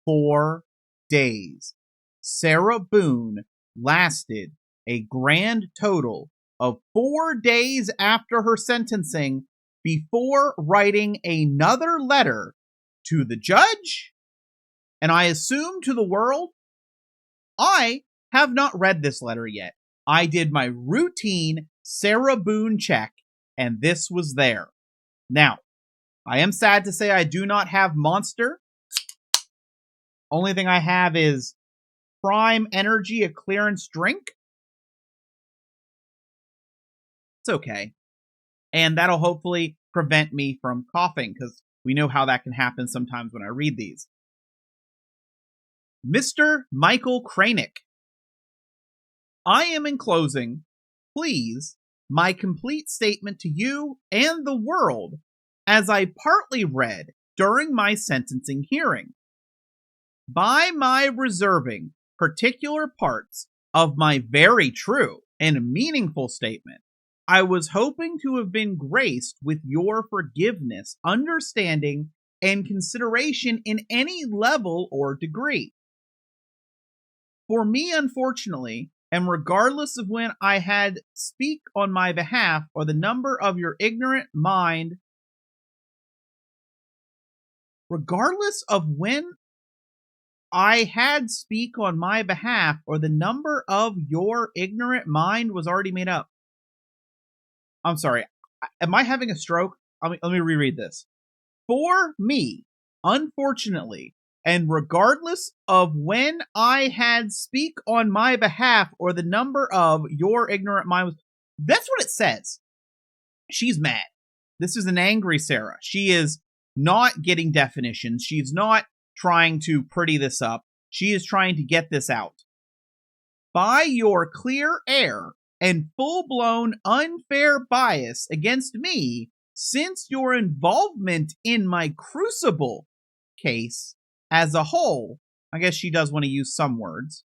4 days. Sarah Boone lasted a grand total of 4 days after her sentencing before writing another letter to the judge, and I assume to the world. I have not read this letter yet. I did my routine Sarah Boone check, and this was there. Now, I am sad to say I do not have Monster. Only thing I have is Prime Energy, a clearance drink. It's okay. And that'll hopefully prevent me from coughing, because we know how that can happen sometimes when I read these. Mr. Michael Kraynick, I am enclosing, please, my complete statement to you and the world, as I partly read during my sentencing hearing. By my reserving particular parts of my very true and meaningful statement, I was hoping to have been graced with your forgiveness, understanding, and consideration in any level or degree. For me, unfortunately, and regardless of when I had speak on my behalf or the number of your ignorant mind, regardless of when I had speak on my behalf or the number of your ignorant mind was already made up. I'm sorry. Am I having a stroke? Let me reread this. For me, unfortunately, and regardless of when I had speak on my behalf or the number of your ignorant mind was, that's what it says. She's mad. This is an angry Sarah. She is not getting definitions. She's not trying to pretty this up. She is trying to get this out. By your clear air and full-blown unfair bias against me, since your involvement in my Crucible case as a whole, I guess she does want to use some words,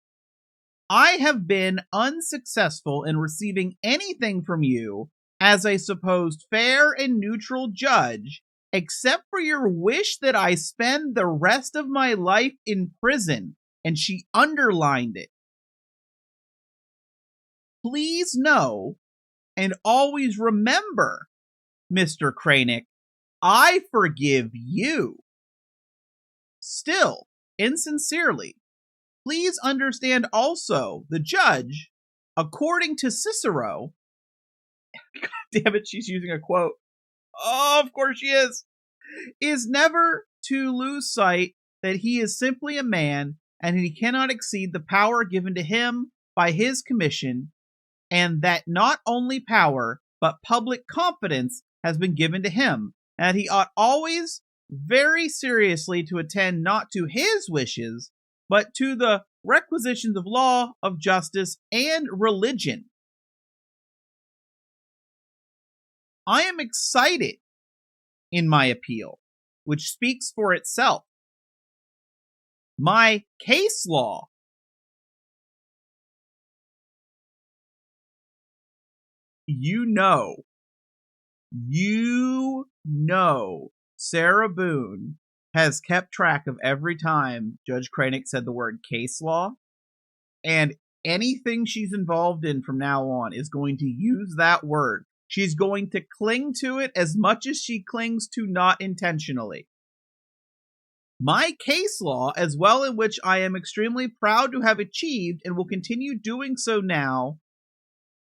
I have been unsuccessful in receiving anything from you as a supposed fair and neutral judge, except for your wish that I spend the rest of my life in prison, and she underlined it. Please know and always remember, Mr. Kraynick, I forgive you. Still, insincerely, please understand also the judge, according to Cicero, God damn it, she's using a quote. Oh, of course she is never to lose sight that he is simply a man and he cannot exceed the power given to him by his commission, and that not only power, but public confidence has been given to him, and he ought always very seriously to attend not to his wishes, but to the requisitions of law, of justice, and religion. I am excited in my appeal, which speaks for itself. My case law you know Sarah Boone has kept track of every time Judge Kraynick said the word case law, and anything she's involved in from now on is going to use that word. She's going to cling to it as much as she clings to not intentionally. My case law, as well, in which I am extremely proud to have achieved and will continue doing so now,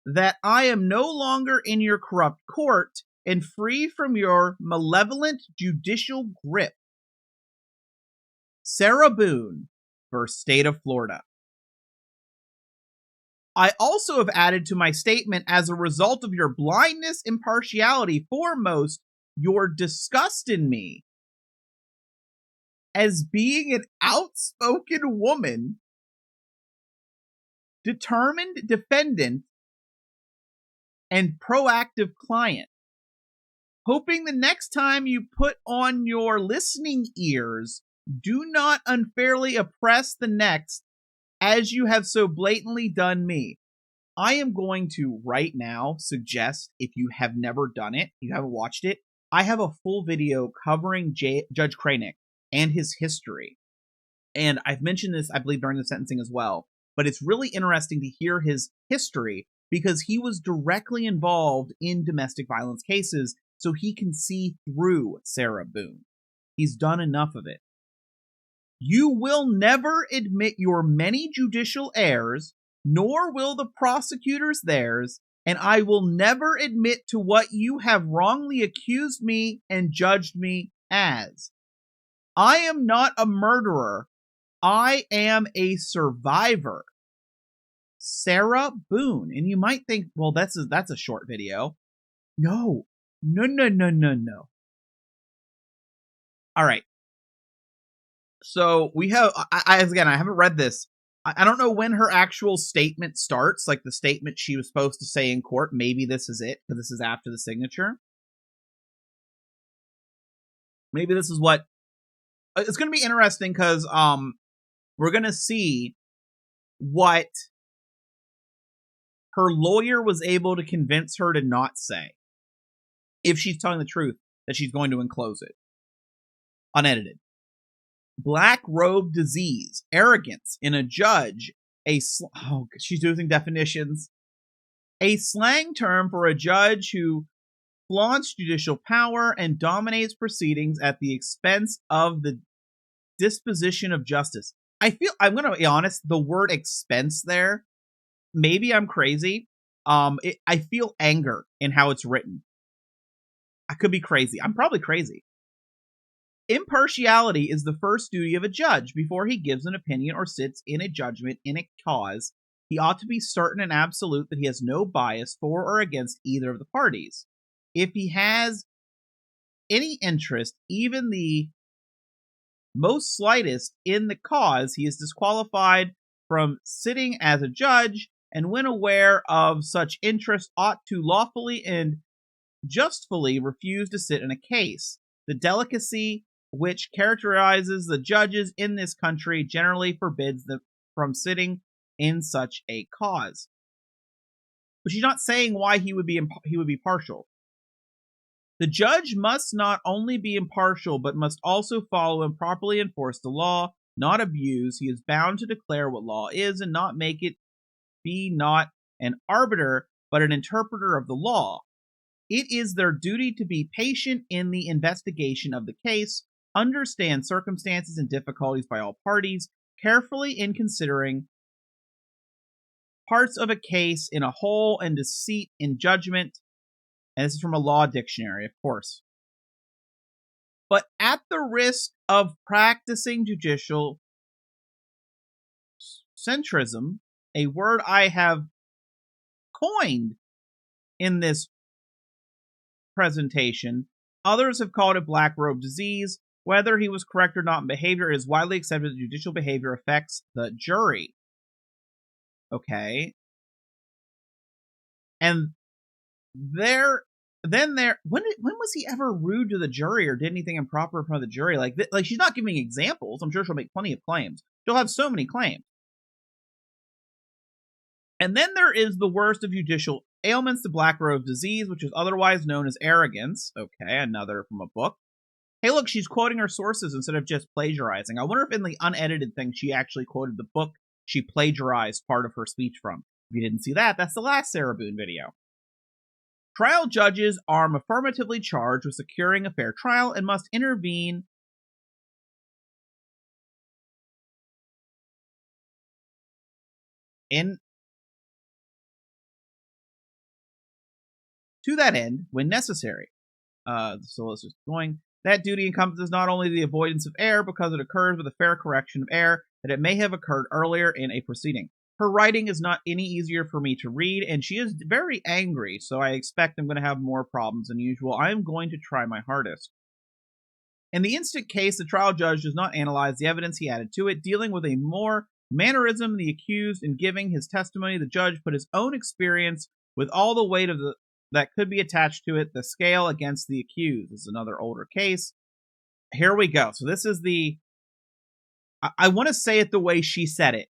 that I am no longer in your corrupt court and free from your malevolent judicial grip. Sarah Boone versus State of Florida. I also have added to my statement, as a result of your blindness, impartiality, foremost, your disgust in me as being an outspoken woman, determined defendant, and proactive client, hoping the next time you put on your listening ears, do not unfairly oppress the next as you have so blatantly done me. I am going to right now suggest, if you have never done it, you haven't watched it, I have a full video covering Judge Kraynick and his history. And I've mentioned this, I believe, during the sentencing as well. But it's really interesting to hear his history because he was directly involved in domestic violence cases, so he can see through Sarah Boone. He's done enough of it. You will never admit your many judicial errors, nor will the prosecutors theirs, and I will never admit to what you have wrongly accused me and judged me as. I am not a murderer. I am a survivor. Sarah Boone. And you might think, well, that's a short video. No. No. All right. So we have, again, I haven't read this. I don't know when her actual statement starts, like the statement she was supposed to say in court. Maybe this is it, because this is after the signature. Maybe this is what, it's going to be interesting because we're going to see what her lawyer was able to convince her to not say, if she's telling the truth, that she's going to enclose it. Unedited. Black robe disease, arrogance in a judge, she's using definitions. A slang term for a judge who flaunts judicial power and dominates proceedings at the expense of the disposition of justice. I'm going to be honest, the word expense there, maybe I'm crazy. I feel anger in how it's written. I could be crazy. I'm probably crazy. Impartiality is the first duty of a judge. Before he gives an opinion or sits in a judgment in a cause, he ought to be certain and absolute that he has no bias for or against either of the parties. If he has any interest, even the most slightest, in the cause, he is disqualified from sitting as a judge, and when aware of such interest, ought to lawfully and justly refuse to sit in a case. The delicacy which characterizes the judges in this country generally forbids them from sitting in such a cause. But she's not saying why he would be partial. The judge must not only be impartial, but must also follow and properly enforce the law, not abuse. He is bound to declare what law is and not make it be not an arbiter, but an interpreter of the law. It is their duty to be patient in the investigation of the case, understand circumstances and difficulties by all parties, carefully in considering parts of a case in a whole and deceit in judgment. And this is from a law dictionary, of course. But at the risk of practicing judicial centrism, a word I have coined in this presentation, others have called it black robe disease. Whether he was correct or not in behavior, it is widely accepted that judicial behavior affects the jury. Okay. And when was he ever rude to the jury or did anything improper in front of the jury? Like she's not giving examples. I'm sure she'll make plenty of claims. She'll have so many claims. And then there is the worst of judicial ailments, the black robe disease, which is otherwise known as arrogance. Okay, another from a book. Hey, look, she's quoting her sources instead of just plagiarizing. I wonder if in the unedited thing she actually quoted the book she plagiarized part of her speech from. If you didn't see that, that's the last Sarah Boone video. Trial judges are affirmatively charged with securing a fair trial and must intervene to that end when necessary. So let's just going. That duty encompasses not only the avoidance of error because it occurs with a fair correction of error that it may have occurred earlier in a proceeding. Her writing is not any easier for me to read, and she is very angry, so I expect I'm going to have more problems than usual. I am going to try my hardest. In the instant case, the trial judge does not analyze the evidence he added to it. Dealing with a more mannerism, the accused in giving his testimony, the judge put his own experience with all the weight of that could be attached to it, the scale against the accused. This is another older case. Here we go. So this is I want to say it the way she said it.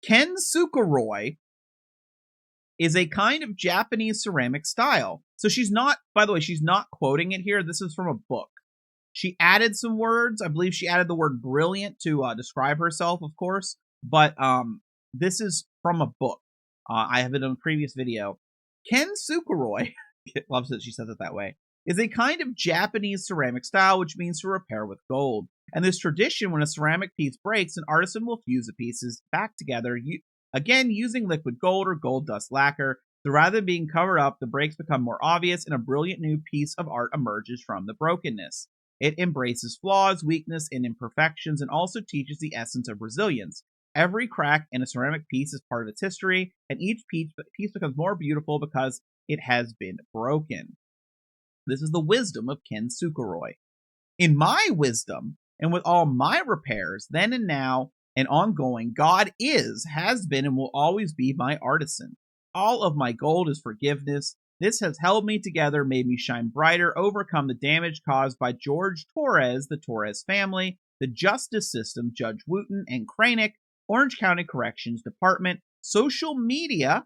Ken Sukuroi is a kind of Japanese ceramic style. So she's not, by the way, she's not quoting it here. This is from a book. She added some words. I believe she added the word brilliant to describe herself, of course. But this is from a book. I have it in a previous video. Ken Sukuroi, loves that she says it that way, is a kind of Japanese ceramic style, which means to repair with gold. And this tradition, when a ceramic piece breaks, an artisan will fuse the pieces back together, again using liquid gold or gold dust lacquer. So rather than being covered up, the breaks become more obvious, and a brilliant new piece of art emerges from the brokenness. It embraces flaws, weakness, and imperfections, and also teaches the essence of resilience. Every crack in a ceramic piece is part of its history, and each piece becomes more beautiful because it has been broken. This is the wisdom of Ken Sukuroi. In my wisdom, and with all my repairs, then and now and ongoing, God is, has been, and will always be my artisan. All of my gold is forgiveness. This has held me together, made me shine brighter, overcome the damage caused by George Torres, the Torres family, the justice system, Judge Wooten and Kraynick, Orange County Corrections Department, social media,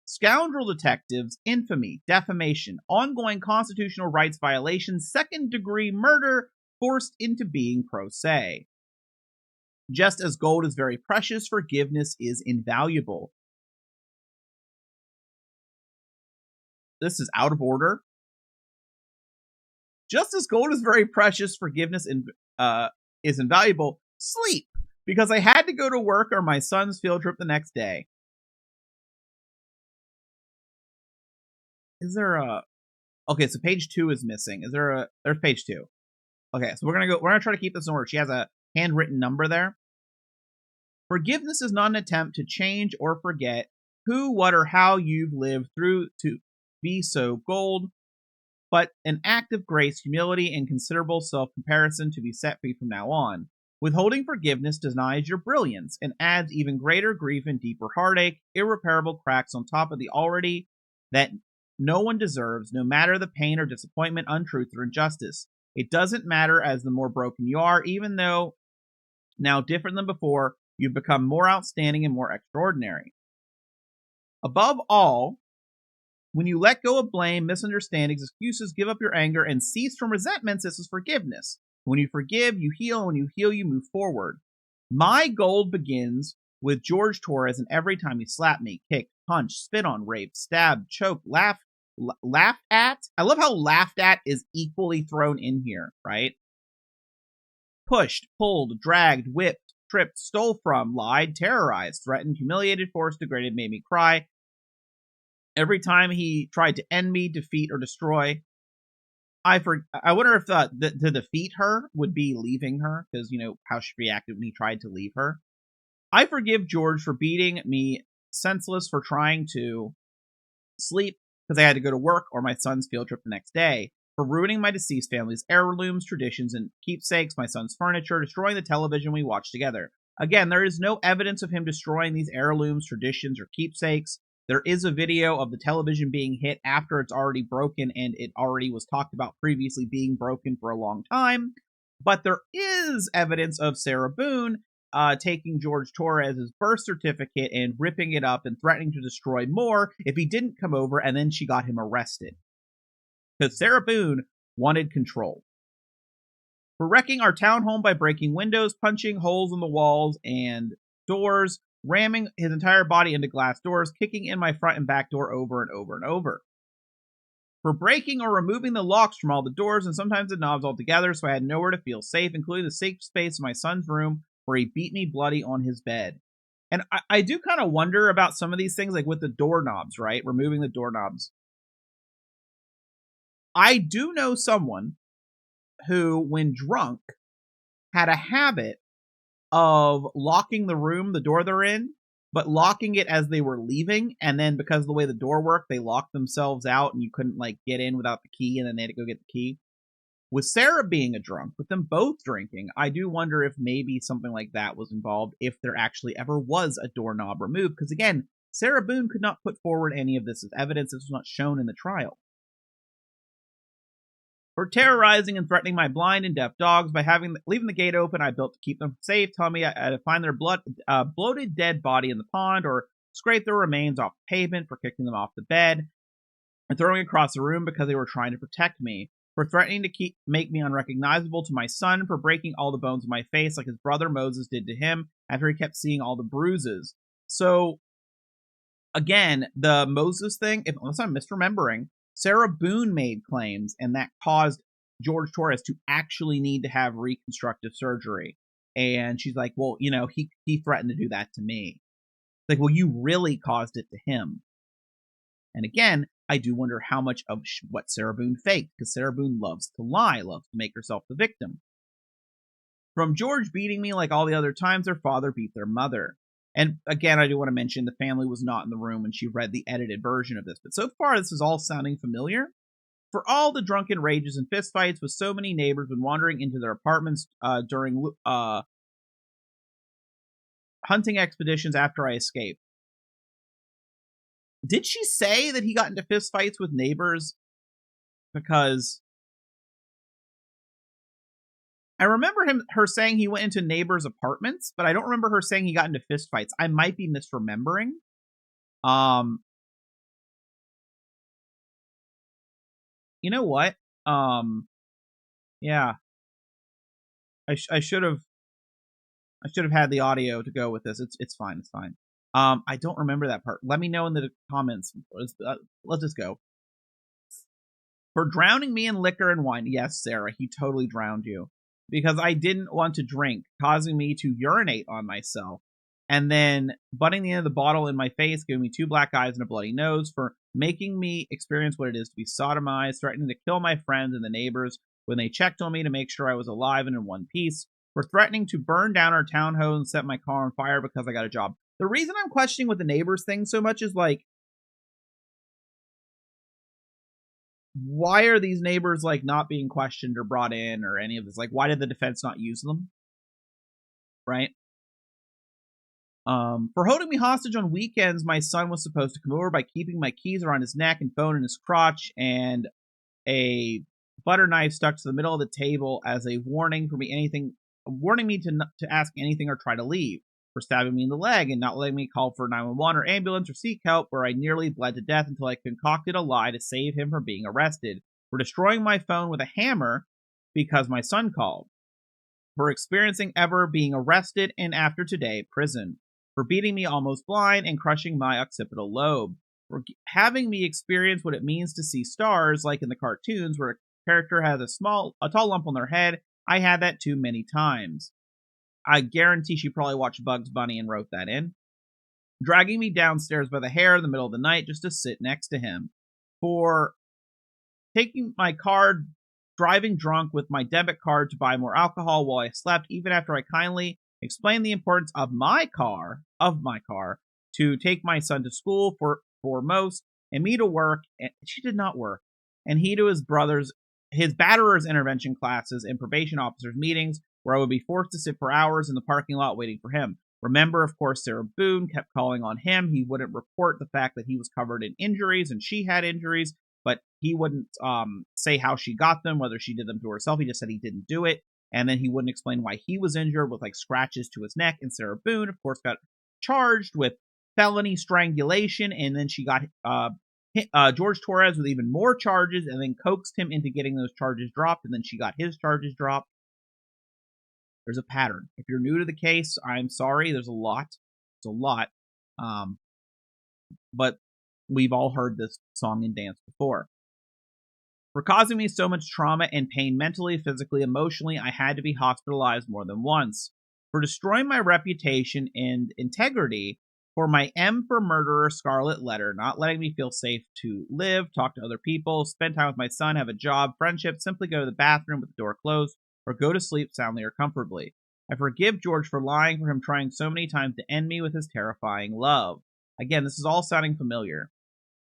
scoundrel detectives, infamy, defamation, ongoing constitutional rights violations, second-degree murder, forced into being pro se. Just as gold is very precious, forgiveness is invaluable. This is out of order. Just as gold is very precious, forgiveness is invaluable. Sleep, because I had to go to work or my son's field trip the next day. Is there a... Okay, so page 2 is missing. Is there a... There's page 2. Okay, so we're gonna try to keep this in order. She has a handwritten number there. Forgiveness is not an attempt to change or forget who, what, or how you've lived through to be so gold, but an act of grace, humility, and considerable self-comparison to be set free from now on. Withholding forgiveness denies your brilliance and adds even greater grief and deeper heartache, irreparable cracks on top of the already that no one deserves, no matter the pain or disappointment, untruth, or injustice. It doesn't matter, as the more broken you are, even though now different than before, you've become more outstanding and more extraordinary. Above all, when you let go of blame, misunderstandings, excuses, give up your anger, and cease from resentments, this is forgiveness. When you forgive, you heal, and when you heal, you move forward. My gold begins with George Torres, and every time he slapped me, kicked, punched, spit on, raped, stabbed, choked, laughed at. I love how laughed at is equally thrown in here, right? Pushed, pulled, dragged, whipped, tripped, stole from, lied, terrorized, threatened, humiliated, forced, degraded, made me cry. Every time he tried to end me, defeat, or destroy, I wonder if to defeat her would be leaving her, because, you know, how she reacted when he tried to leave her. I forgive George for beating me senseless, for trying to sleep because I had to go to work or my son's field trip the next day, for ruining my deceased family's heirlooms, traditions, and keepsakes, my son's furniture, destroying the television we watched together. Again, there is no evidence of him destroying these heirlooms, traditions, or keepsakes. There is a video of the television being hit after it's already broken, and it already was talked about previously being broken for a long time. But there is evidence of Sarah Boone taking George Torres' birth certificate and ripping it up and threatening to destroy more if he didn't come over, and then she got him arrested. Because Sarah Boone wanted control. For wrecking our townhome by breaking windows, punching holes in the walls and doors, ramming his entire body into glass doors, kicking in my front and back door over and over and over. For breaking or removing the locks from all the doors and sometimes the knobs altogether, so I had nowhere to feel safe, including the safe space in my son's room where he beat me bloody on his bed. And I do kind of wonder about some of these things, like with the doorknobs, right? Removing the doorknobs. I do know someone who, when drunk, had a habit of locking the room, the door they're in, but locking it as they were leaving, and then because of the way the door worked, they locked themselves out and you couldn't like get in without the key, and then they had to go get the key. With Sarah being a drunk, with them both drinking, I do wonder if maybe something like that was involved, if there actually ever was a doorknob removed, because again, Sarah Boone could not put forward any of this as evidence. This was not shown in the trial. For terrorizing and threatening my blind and deaf dogs by leaving the gate open I built to keep them safe, telling me I had to find their bloated dead body in the pond or scrape their remains off the pavement, for kicking them off the bed and throwing across the room because they were trying to protect me. for threatening to make me unrecognizable to my son, for breaking all the bones of my face like his brother Moses did to him after he kept seeing all the bruises. So again, the Moses thing, unless I'm misremembering, Sarah Boone made claims, and that caused George Torres to actually need to have reconstructive surgery. And she's like, well, he threatened to do that to me. Like, well, you really caused it to him. And again, I do wonder how much of what Sarah Boone faked, because Sarah Boone loves to lie, loves to make herself the victim. From George beating me like all the other times their father beat their mother. And again, I do want to mention the family was not in the room when she read the edited version of this. But so far, this is all sounding familiar. For all the drunken rages and fistfights with so many neighbors when wandering into their apartments during hunting expeditions after I escaped. Did she say that he got into fistfights with neighbors? Because I remember her saying he went into neighbors' apartments, but I don't remember her saying he got into fistfights. I might be misremembering. You know what? Yeah. I should have had the audio to go with this. It's fine. It's fine. I don't remember that part. Let me know in the comments. Let's just go. For drowning me in liquor and wine. Yes, Sarah, he totally drowned you. Because I didn't want to drink, causing me to urinate on myself. And then butting the end of the bottle in my face, giving me 2 black eyes and a bloody nose, for making me experience what it is to be sodomized, threatening to kill my friends and the neighbors when they checked on me to make sure I was alive and in one piece, for threatening to burn down our townhome and set my car on fire because I got a job. The reason I'm questioning with the neighbors thing so much is like, why are these neighbors like not being questioned or brought in or any of this? Like, why did the defense not use them? Right? For holding me hostage on weekends, my son was supposed to come over by keeping my keys around his neck and phone in his crotch, and a butter knife stuck to the middle of the table as a warning me to ask anything or try to leave. For stabbing me in the leg and not letting me call for 911 or ambulance or seek help, where I nearly bled to death until I concocted a lie to save him from being arrested. For destroying my phone with a hammer because my son called. For experiencing ever being arrested and after today, prison. For beating me almost blind and crushing my occipital lobe. For having me experience what it means to see stars, like in the cartoons where a character has a tall lump on their head. I had that too many times. I guarantee she probably watched Bugs Bunny and wrote that in. Dragging me downstairs by the hair in the middle of the night just to sit next to him. For taking my card, driving drunk with my debit card to buy more alcohol while I slept, even after I kindly explained the importance of my car, to take my son to school foremost, and me to work, and she did not work, and he to his batterers intervention classes and probation officers meetings, where I would be forced to sit for hours in the parking lot waiting for him. Remember, of course, Sarah Boone kept calling on him. He wouldn't report the fact that he was covered in injuries and she had injuries, but he wouldn't say how she got them, whether she did them to herself. He just said he didn't do it. And then he wouldn't explain why he was injured with like scratches to his neck. And Sarah Boone, of course, got charged with felony strangulation. And then she got George Torres with even more charges and then coaxed him into getting those charges dropped. And then she got his charges dropped. There's a pattern. If you're new to the case, I'm sorry. There's a lot. It's a lot. But we've all heard this song and dance before. For causing me so much trauma and pain mentally, physically, emotionally, I had to be hospitalized more than once. For destroying my reputation and integrity, for my M for murderer scarlet letter, not letting me feel safe to live, talk to other people, spend time with my son, have a job, friendship, simply go to the bathroom with the door closed, or go to sleep soundly or comfortably. I forgive George for lying, for him trying so many times to end me with his terrifying love. Again, this is all sounding familiar.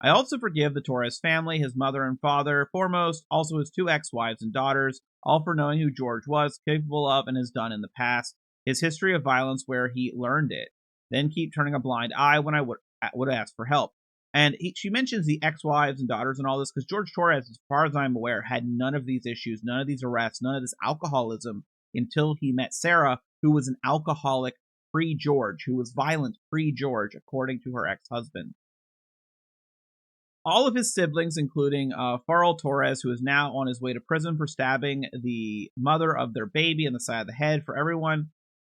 I also forgive the Torres family, his mother and father, foremost, also his 2 ex-wives and daughters, all for knowing who George was, capable of, and has done in the past, his history of violence where he learned it, then keep turning a blind eye when I would ask for help. And she mentions the ex-wives and daughters and all this because George Torres, as far as I'm aware, had none of these issues, none of these arrests, none of this alcoholism until he met Sarah, who was an alcoholic pre-George, who was violent pre-George, according to her ex-husband. all of his siblings, including Farrell Torres, who is now on his way to prison for stabbing the mother of their baby in the side of the head, for everyone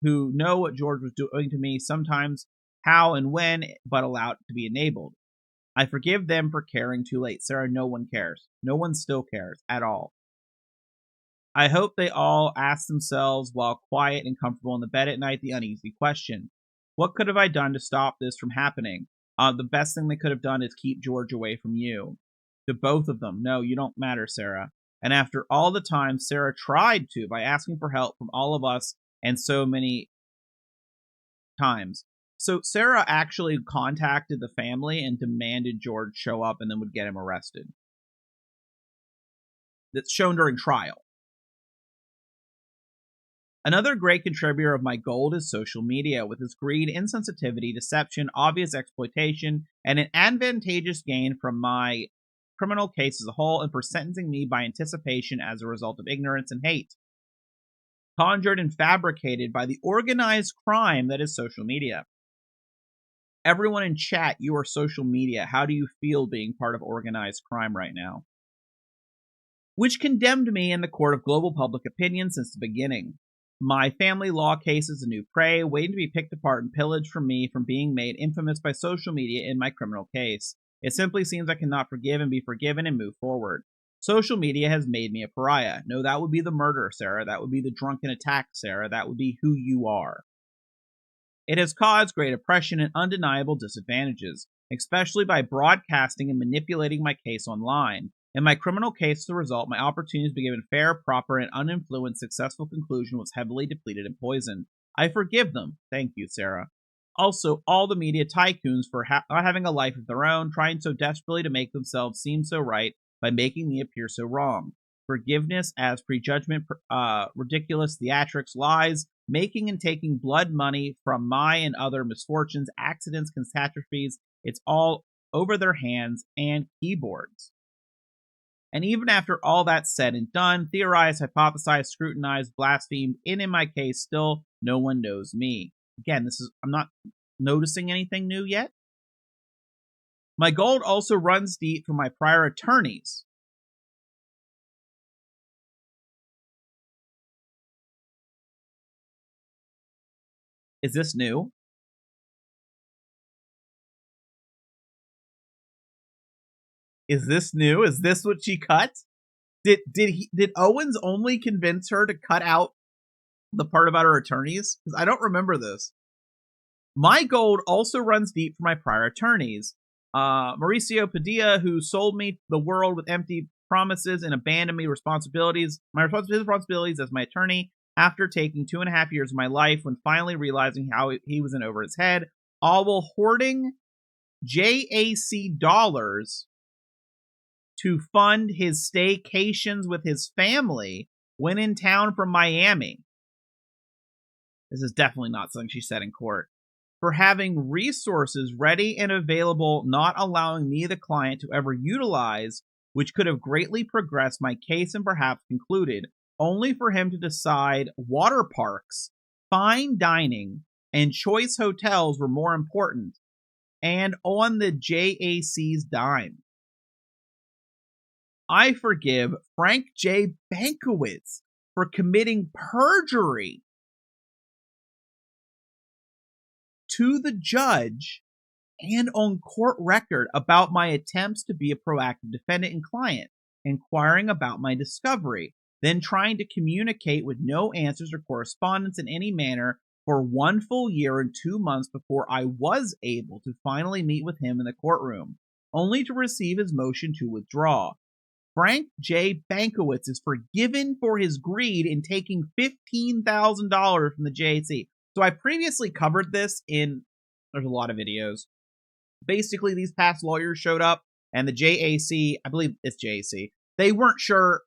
who know what George was doing to me, sometimes how and when, but allowed to be enabled. I forgive them for caring too late. Sarah, no one cares. No one still cares at all. I hope they all ask themselves while quiet and comfortable in the bed at night the uneasy question. What could have I done to stop this from happening? The best thing they could have done is keep George away from you. To both of them. No, you don't matter, Sarah. And after all the time Sarah tried to by asking for help from all of us and so many times. So Sarah actually contacted the family and demanded George show up and then would get him arrested. That's shown during trial. Another great contributor of my gold is social media, with its greed, insensitivity, deception, obvious exploitation, and an advantageous gain from my criminal case as a whole, and for sentencing me by anticipation as a result of ignorance and hate. Conjured and fabricated by the organized crime that is social media. Everyone in chat, you are social media. How do you feel being part of organized crime right now? Which condemned me in the court of global public opinion since the beginning. My family law case is a new prey, waiting to be picked apart and pillaged from me from being made infamous by social media in my criminal case. It simply seems I cannot forgive and be forgiven and move forward. Social media has made me a pariah. No, that would be the murder, Sarah. That would be the drunken attack, Sarah. That would be who you are. It has caused great oppression and undeniable disadvantages, especially by broadcasting and manipulating my case online. In my criminal case, as a result, my opportunity to be given fair, proper, and uninfluenced successful conclusion was heavily depleted and poisoned. I forgive them. Thank you, Sarah. Also, all the media tycoons for not having a life of their own, trying so desperately to make themselves seem so right by making me appear so wrong. Forgiveness as prejudgment, ridiculous theatrics, lies, making and taking blood money from my and other misfortunes, accidents, catastrophes. It's all over their hands and keyboards. And even after all that's said and done, theorized, hypothesized, scrutinized, blasphemed, in my case, still no one knows me. Again, I'm not noticing anything new yet. My gold also runs deep from my prior attorneys. Is this new? Is this new? Is this what she cut? Did Owens only convince her to cut out the part about her attorneys? Because I don't remember this. My gold also runs deep for my prior attorneys. Mauricio Padilla, who sold me the world with empty promises and abandoned me his responsibilities as my attorney after taking 2.5 years of my life, when finally realizing how he was in over his head, all while hoarding JAC dollars to fund his staycations with his family when in town from Miami. This is definitely not something she said in court. For having resources ready and available, not allowing me, the client, to ever utilize, which could have greatly progressed my case and perhaps concluded, only for him to decide water parks, fine dining, and choice hotels were more important, and on the JAC's dime. I forgive Frank J. Bankowitz for committing perjury to the judge and on court record about my attempts to be a proactive defendant and client, inquiring about my discovery, then trying to communicate with no answers or correspondence in any manner for 1 full year and 2 months before I was able to finally meet with him in the courtroom, only to receive his motion to withdraw. Frank J. Bankowitz is forgiven for his greed in taking $15,000 from the JAC. So I previously covered this there's a lot of videos. Basically, these past lawyers showed up, and the JAC, I believe it's JAC, they weren't sure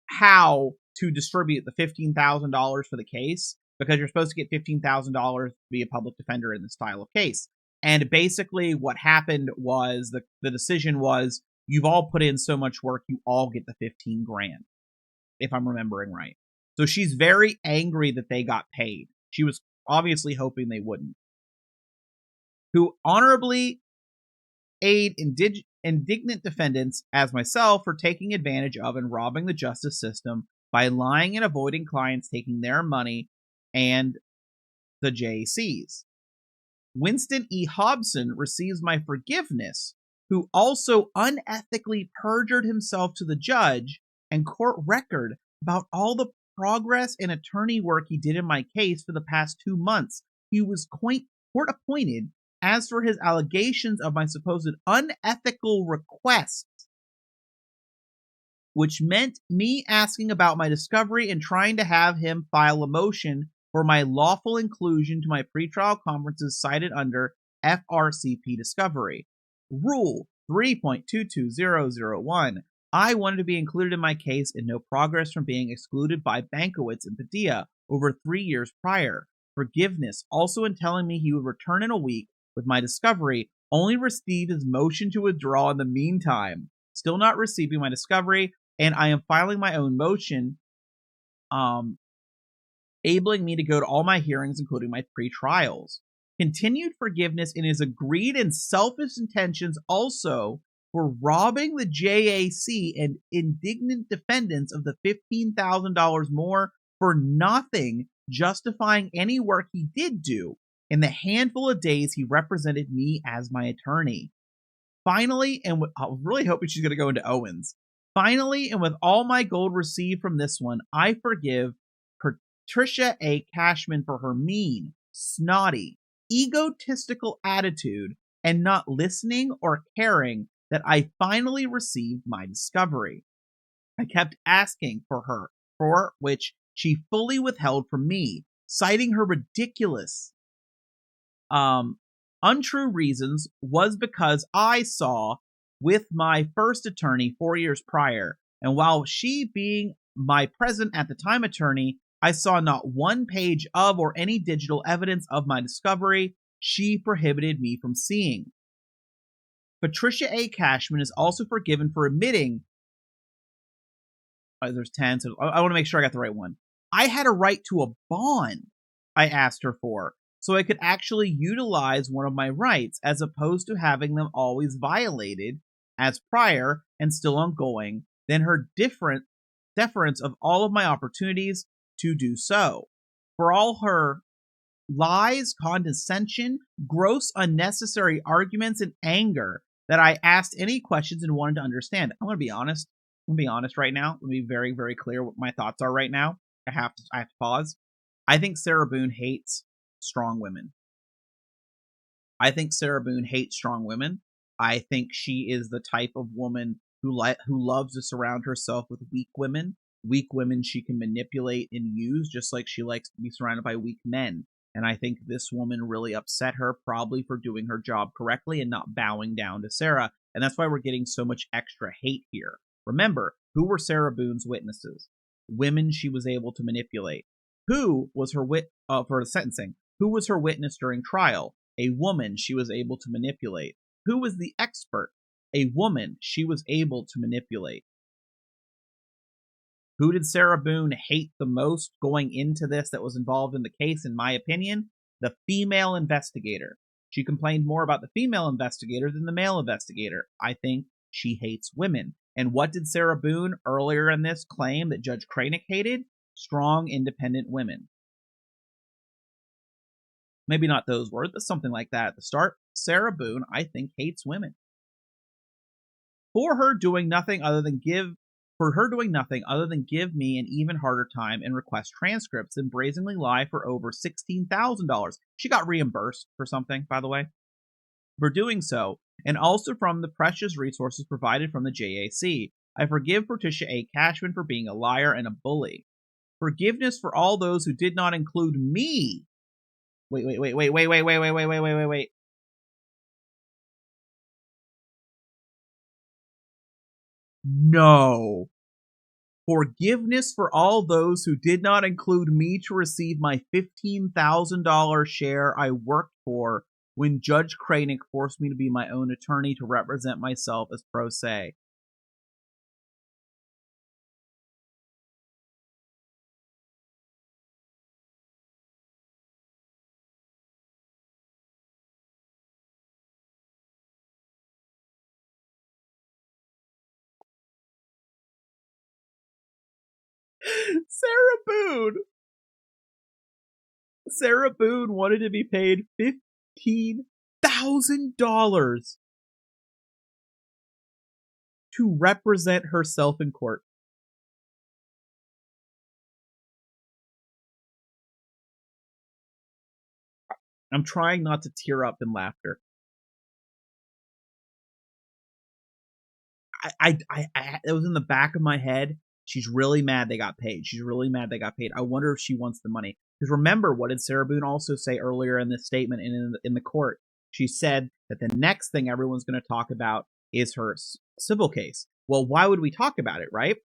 how to distribute the $15,000 for the case, because you're supposed to get $15,000 to be a public defender in this style of case. And basically what happened was the decision was, you've all put in so much work, you all get the $15,000, if I'm remembering right. So she's very angry that they got paid. She was obviously hoping they wouldn't. Who honorably aid indignant defendants as myself for taking advantage of and robbing the justice system by lying and avoiding clients taking their money and the JACs. Winston E. Hobson receives my forgiveness, who also unethically perjured himself to the judge and court record about all the progress and attorney work he did in my case for the past 2 months. He was court appointed as for his allegations of my supposed unethical requests, which meant me asking about my discovery and trying to have him file a motion for my lawful inclusion to my pretrial conferences cited under FRCP discovery. Rule 3.22001. I wanted to be included in my case and no progress from being excluded by Bankowitz and Padilla over 3 years prior. Forgiveness, also in telling me he would return in a week with my discovery, only received his motion to withdraw in the meantime. Still not receiving my discovery, and I am filing my own motion, enabling me to go to all my hearings, including my pre-trials. Continued forgiveness in his agreed and selfish intentions also for robbing the JAC and indignant defendants of the $15,000 more for nothing, justifying any work he did do in the handful of days he represented me as my attorney. Finally, and I'm really hoping she's going to go into Owens. Finally, and with all my gold received from this one, I forgive Patricia A. Cashman for her mean, snotty, egotistical attitude and not listening or caring that I finally received my discovery. I kept asking for her, for which she fully withheld from me, citing her ridiculous, untrue reasons was because I saw with my first attorney 4 years prior, and while she being my present at the time attorney, I saw not one page of or any digital evidence of my discovery, she prohibited me from seeing. Patricia A. Cashman is also forgiven for admitting, there's 10, so I want to make sure I got the right one. I had a right to a bond I asked her for, so I could actually utilize one of my rights as opposed to having them always violated as prior and still ongoing, then her deference of all of my opportunities to do so. For all her lies, condescension, gross unnecessary arguments, and anger that I asked any questions and wanted to understand. I'm going to be honest. I'm going to be honest right now. Let me be very, very clear what my thoughts are right now. I have to pause. I think Sarah Boone hates strong women. I think Sarah Boone hates strong women. I think she is the type of woman who loves to surround herself with weak women. Weak women she can manipulate and use, just like she likes to be surrounded by weak men. And I think this woman really upset her, probably for doing her job correctly and not bowing down to Sarah. And that's why we're getting so much extra hate here. Remember, who were Sarah Boone's witnesses? Women she was able to manipulate. Who was her for the sentencing? Who was her witness during trial? A woman she was able to manipulate. Who was the expert? A woman she was able to manipulate. Who did Sarah Boone hate the most going into this that was involved in the case, in my opinion? The female investigator. She complained more about the female investigator than the male investigator. I think she hates women. And what did Sarah Boone earlier in this claim that Judge Kraynick hated? Strong, independent women. Maybe not those words, but something like that at the start. Sarah Boone, I think, hates women. For her doing nothing other than give me an even harder time and request transcripts and brazenly lie for over $16,000. She got reimbursed for something, by the way, for doing so, and also from the precious resources provided from the JAC. I forgive Patricia A. Cashman for being a liar and a bully. Forgiveness for all those who did not include me. Wait. No. Forgiveness for all those who did not include me to receive my $15,000 share I worked for when Judge Kraynick forced me to be my own attorney to represent myself as pro se. Sarah Boone. Sarah Boone wanted to be paid $15,000 to represent herself in court. I'm trying not to tear up in laughter. It was in the back of my head. She's really mad they got paid. She's really mad they got paid. I wonder if she wants the money. Because remember, what did Sarah Boone also say earlier in this statement and in the court? She said that the next thing everyone's going to talk about is her civil case. Well, why would we talk about it, right?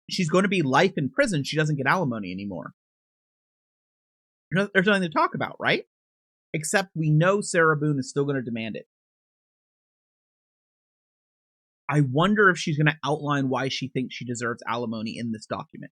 She's going to be life in prison. She doesn't get alimony anymore. There's nothing to talk about, right? Except we know Sarah Boone is still going to demand it. I wonder if she's going to outline why she thinks she deserves alimony in this document.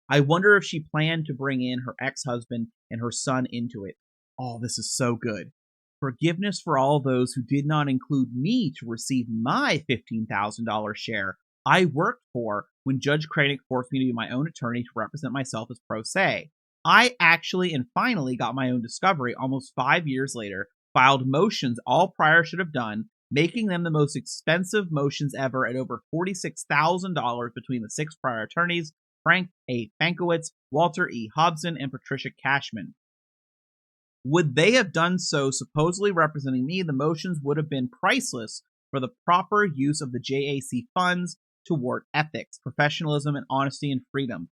I wonder if she planned to bring in her ex-husband and her son into it. Oh, this is so good. Forgiveness for all those who did not include me to receive my $15,000 share I worked for when Judge Kraynick forced me to be my own attorney to represent myself as pro se. I actually and finally got my own discovery almost 5 years later, filed motions all prior should have done, making them the most expensive motions ever at over $46,000 between the 6 prior attorneys, Frank A. Fankowitz, Walter E. Hobson, and Patricia Cashman. Would they have done so supposedly representing me, the motions would have been priceless for the proper use of the JAC funds toward ethics, professionalism, and honesty and freedom.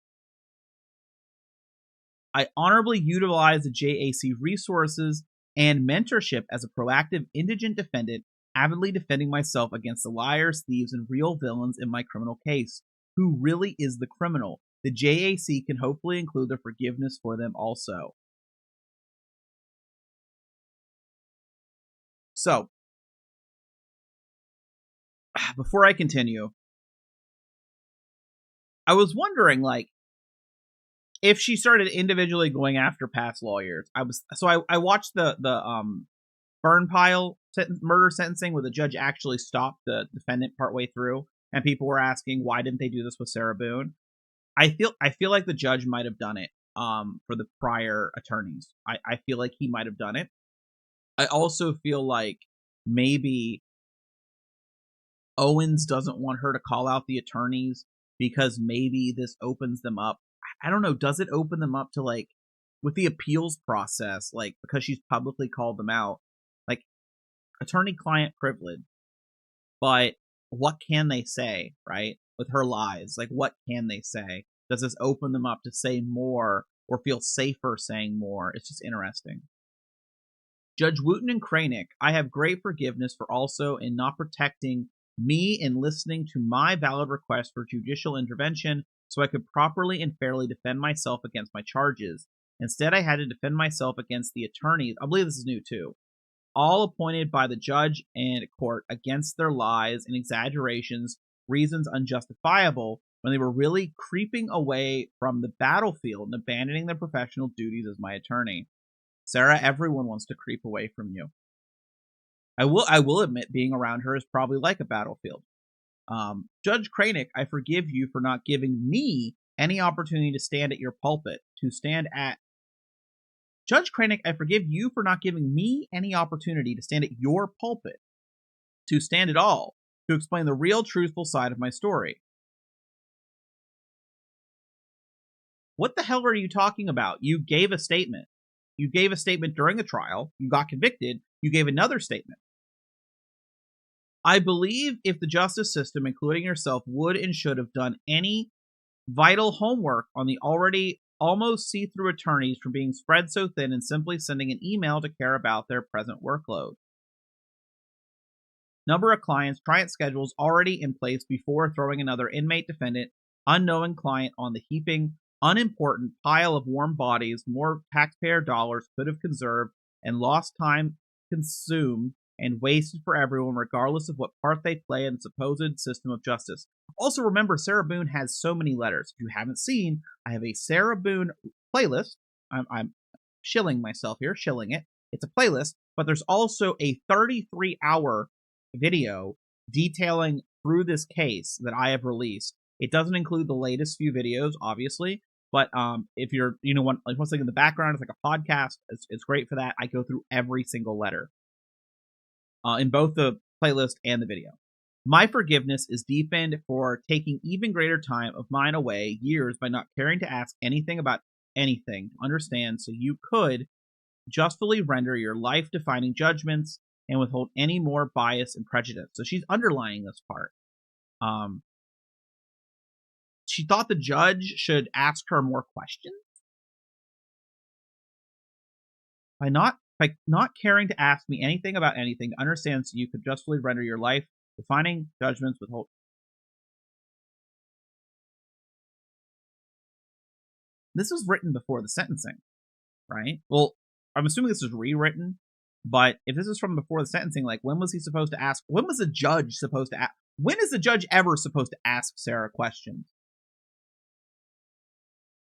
I honorably utilize the JAC resources and mentorship as a proactive indigent defendant, avidly defending myself against the liars, thieves, and real villains in my criminal case. Who really is the criminal? The JAC can hopefully include their forgiveness for them also. So, before I continue, I was wondering, like, if she started individually going after past lawyers. I watched the burn pile murder sentencing where the judge actually stopped the defendant partway through, and people were asking why didn't they do this with Sarah Boone. I feel like the judge might have done it for the prior attorneys. I feel like he might have done it. I also feel like maybe Owens doesn't want her to call out the attorneys because maybe this opens them up. I don't know. Does it open them up to, like, with the appeals process, like, because she's publicly called them out, like, attorney-client privilege. But what can they say, right? With her lies, like, what can they say? Does this open them up to say more or feel safer saying more? It's just interesting. Judge Wooten and Kraynick, I have great forgiveness for also in not protecting me in listening to my valid request for judicial intervention so I could properly and fairly defend myself against my charges. Instead, I had to defend myself against the attorneys. I believe this is new too. All appointed by the judge and court against their lies and exaggerations, reasons unjustifiable, when they were really creeping away from the battlefield and abandoning their professional duties as my attorney. Sarah, everyone wants to creep away from you. I will admit being around her is probably like a battlefield. Judge Kraynick, I forgive you for not giving me any opportunity to stand at your pulpit, Judge Kraynick, I forgive you for not giving me any opportunity to stand at your pulpit, to stand at all, to explain the real truthful side of my story. What the hell are you talking about? You gave a statement. You gave a statement during the trial. You got convicted. You gave another statement. I believe if the justice system, including yourself, would and should have done any vital homework on the already almost see-through attorneys from being spread so thin and simply sending an email to care about their present workload. Number of clients, client schedules already in place before throwing another inmate defendant, unknowing client on the heaping, unimportant pile of warm bodies more taxpayer dollars could have conserved and lost time consumed and wasted for everyone, regardless of what part they play in the supposed system of justice. Also, remember, Sarah Boone has so many letters. If you haven't seen, I have a Sarah Boone playlist. I'm shilling myself here, shilling it. It's a playlist, but there's also a 33-hour video detailing through this case that I have released It doesn't include the latest few videos, obviously, but if you're, want like one thing in the background, it's like a podcast. It's great for that. I go through every single letter in both the playlist and the video. My forgiveness is deepened for taking even greater time of mine away years by not caring to ask anything about anything to understand, so you could justly render your life-defining judgments and withhold any more bias and prejudice. So she's underlying this part. She thought the judge should ask her more questions. By not caring to ask me anything about anything, understand so you could justly render your life defining judgments withhold. This was written before the sentencing, right? Well, I'm assuming this is rewritten, but if this is from before the sentencing, like when was he supposed to ask? When was the judge supposed to ask? When is the judge ever supposed to ask Sarah questions?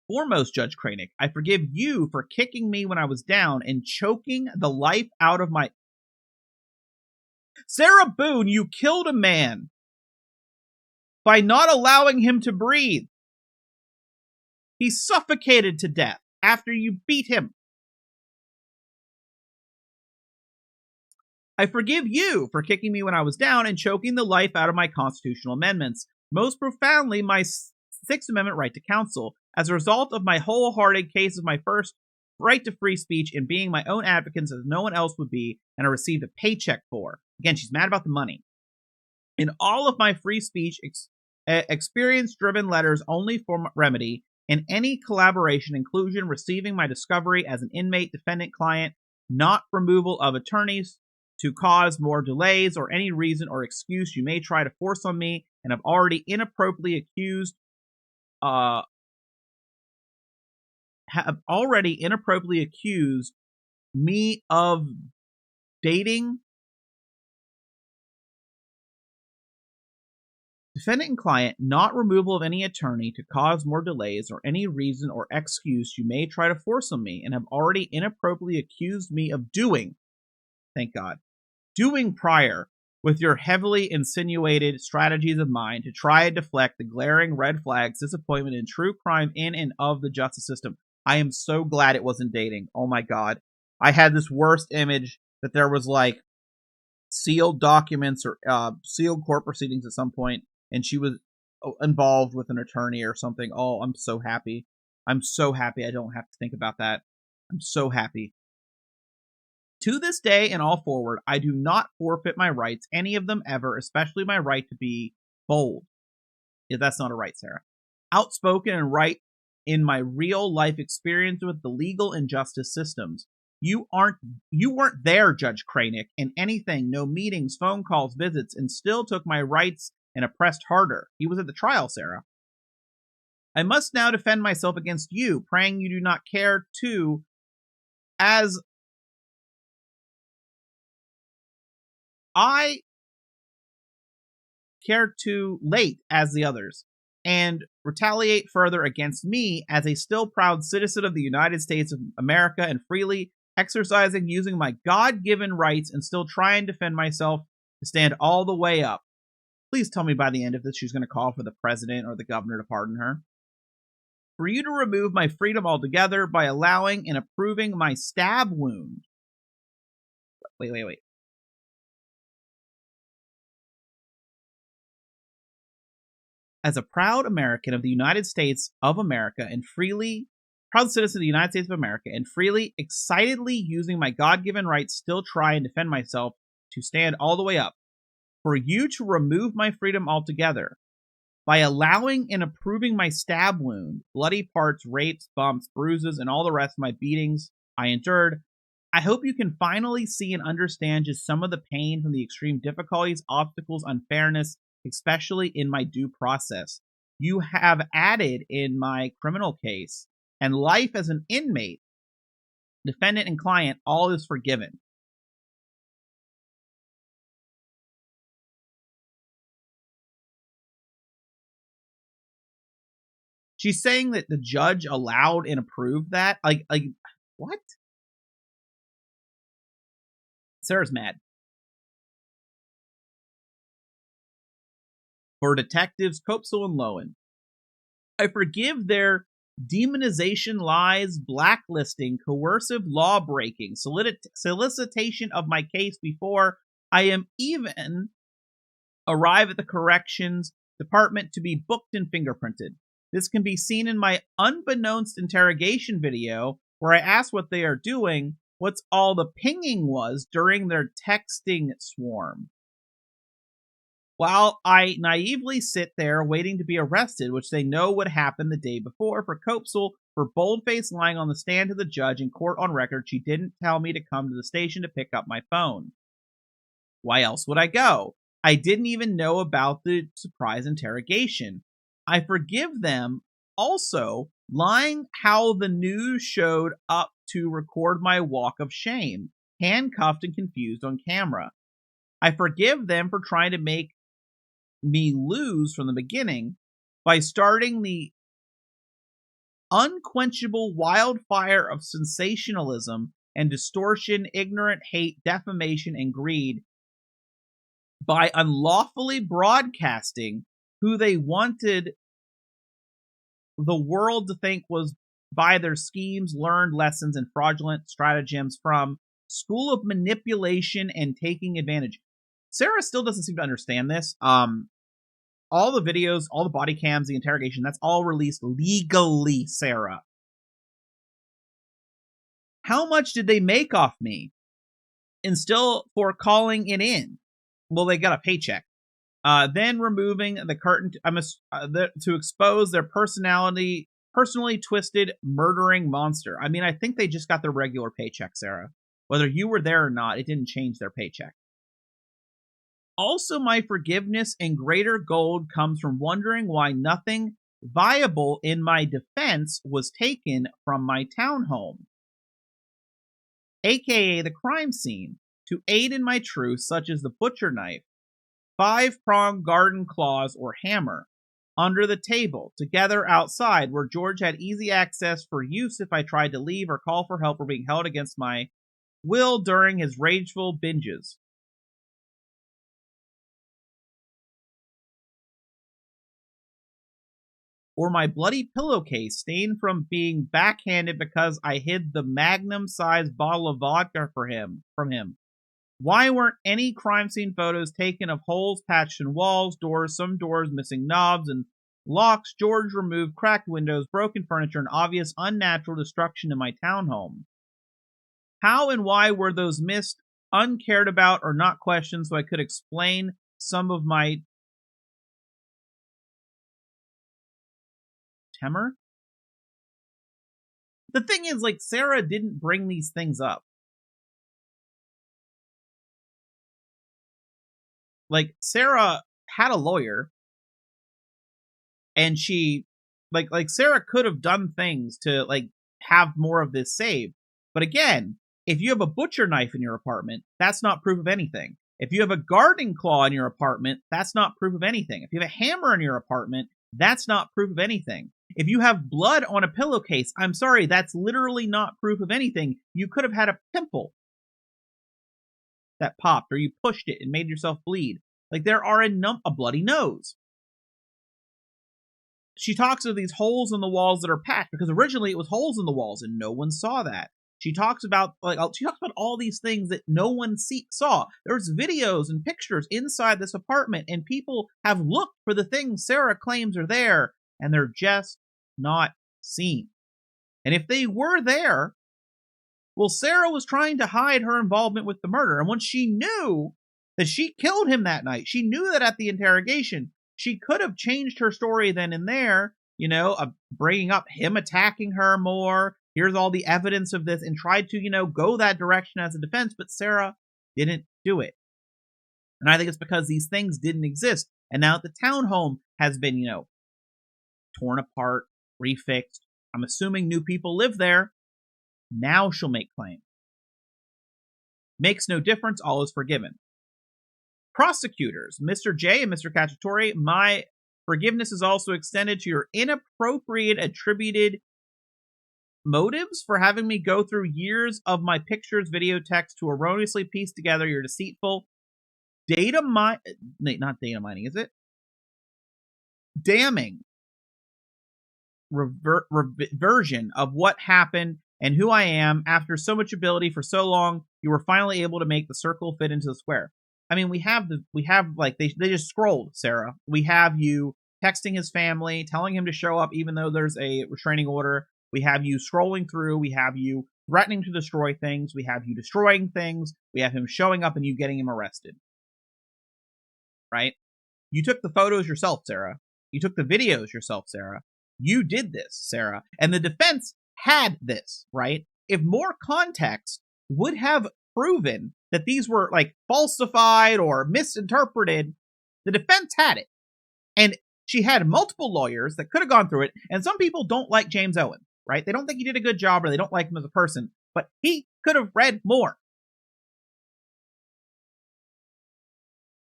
Foremost, Judge Kraynick, I forgive you for kicking me when I was down and choking the life out of my... Sarah Boone, you killed a man by not allowing him to breathe. He suffocated to death after you beat him. I forgive you for kicking me when I was down and choking the life out of my constitutional amendments, most profoundly my Sixth Amendment right to counsel, as a result of my wholehearted case of my first right to free speech and being my own advocate as no one else would be, and I received a paycheck for. Again, she's mad about the money. In all of my free speech experience-driven letters only for remedy, in any collaboration, inclusion, receiving my discovery as an inmate, defendant, client, not removal of attorneys to cause more delays or any reason or excuse you may try to force on me, and have already inappropriately accused me of dating defendant and client, not removal of any attorney to cause more delays or any reason or excuse you may try to force on me, and have already inappropriately accused me of doing, thank God, doing prior with your heavily insinuated strategies of mine to try and deflect the glaring red flags, disappointment, and true crime in and of the justice system. I am so glad it wasn't dating. Oh my God. I had this worst image that there was like sealed documents or sealed court proceedings at some point, and she was involved with an attorney or something. Oh, I'm so happy. I'm so happy I don't have to think about that. I'm so happy. To this day and all forward, I do not forfeit my rights, any of them ever, especially my right to be bold. Yeah, that's not a right, Sarah. Outspoken and right in my real life experience with the legal and justice systems. You weren't there, Judge Kraynick, in anything, no meetings, phone calls, visits, and still took my rights and oppressed harder. He was at the trial, Sarah. I must now defend myself against you, praying you do not care to, as I care too late as the others, and retaliate further against me as a still proud citizen of the United States of America and freely exercising, using my God-given rights and still try and defend myself to stand all the way up. Please tell me by the end of this she's going to call for the president or the governor to pardon her. For you to remove my freedom altogether by allowing and approving my stab wound. Wait. As a proud American of the United States of America and proud citizen of the United States of America and freely, excitedly using my God-given rights, still try and defend myself to stand all the way up. For you to remove my freedom altogether by allowing and approving my stab wound, bloody parts, rapes, bumps, bruises, and all the rest of my beatings I endured. I hope you can finally see and understand just some of the pain from the extreme difficulties, obstacles, unfairness, especially in my due process. You have added in my criminal case, and life as an inmate, defendant, and client, all is forgiven. She's saying that the judge allowed and approved that? Like, what? Sarah's mad. For detectives Kopsel and Lowen, I forgive their demonization, lies, blacklisting, coercive law breaking, solicitation of my case before I am even arrive at the corrections department to be booked and fingerprinted. This can be seen in my unbeknownst interrogation video where I ask what they are doing, what's all the pinging was during their texting swarm. While I naively sit there waiting to be arrested, which they know would happen the day before, for Kopsel for boldface lying on the stand to the judge in court on record, she didn't tell me to come to the station to pick up my phone. Why else would I go? I didn't even know about the surprise interrogation. I forgive them also lying how the news showed up to record my walk of shame, handcuffed and confused on camera. I forgive them for trying to make me lose from the beginning by starting the unquenchable wildfire of sensationalism and distortion, ignorant hate, defamation, and greed by unlawfully broadcasting who they wanted the world to think was by their schemes, learned lessons, and fraudulent stratagems from school of manipulation and taking advantage. Sarah still doesn't seem to understand this. All the videos, all the body cams, the interrogation, that's all released legally, Sarah. How much did they make off me? And still for calling it in. Well, they got a paycheck. Then removing the curtain to expose their personally twisted, murdering monster. I mean, I think they just got their regular paycheck, Sarah. Whether you were there or not, it didn't change their paycheck. Also, my forgiveness and greater gold comes from wondering why nothing viable in my defense was taken from my townhome, aka the crime scene, to aid in my truth, such as the butcher knife, 5-pronged garden claws, or hammer, under the table, together outside, where George had easy access for use if I tried to leave or call for help or being held against my will during his rageful binges. Or my bloody pillowcase stained from being backhanded because I hid the magnum-sized bottle of vodka from him. Why weren't any crime scene photos taken of holes patched in walls, doors, some doors missing knobs and locks, George removed cracked windows, broken furniture, and obvious unnatural destruction in my townhome? How and why were those missed, uncared about, or not questioned so I could explain some of my temor? The thing is, like, Sarah didn't bring these things up. Like, Sarah had a lawyer, and she, like Sarah could have done things to, like, have more of this saved. But again, if you have a butcher knife in your apartment, that's not proof of anything. If you have a gardening claw in your apartment, that's not proof of anything. If you have a hammer in your apartment, that's not proof of anything. If you have blood on a pillowcase, I'm sorry, that's literally not proof of anything. You could have had a pimple that popped, or you pushed it and made yourself bleed. Like, there are a bloody nose. She talks of these holes in the walls that are patched because originally it was holes in the walls and no one saw that. She talks about all these things that no one saw. There's videos and pictures inside this apartment, and people have looked for the things Sarah claims are there, and they're just not seen. And if they were there, well, Sarah was trying to hide her involvement with the murder. And when she knew that she killed him that night, she knew that at the interrogation, she could have changed her story then and there, bringing up him attacking her more. Here's all the evidence of this, and tried to, go that direction as a defense. But Sarah didn't do it. And I think it's because these things didn't exist. And now the townhome has been, torn apart, refixed. I'm assuming new people live there. Now she'll make claim. Makes no difference, all is forgiven. Prosecutors, Mr. J and Mr. Cacciatore, my forgiveness is also extended to your inappropriate attributed motives for having me go through years of my pictures, video, text to erroneously piece together your deceitful not data mining, is it? damning version of what happened and who I am. After so much ability for so long, you were finally able to make the circle fit into the square. I mean, we have like they just scrolled, Sarah. We have you texting his family, telling him to show up even though there's a restraining order. We have you scrolling through. We have you threatening to destroy things. We have you destroying things. We have him showing up and you getting him arrested. Right? You took the photos yourself, Sarah. You took the videos yourself, Sarah. You did this, Sarah. And the defense had this, right? If more context would have proven that these were like falsified or misinterpreted, the defense had it. And she had multiple lawyers that could have gone through it. And some people don't like James Owen, right? They don't think he did a good job or they don't like him as a person, but he could have read more.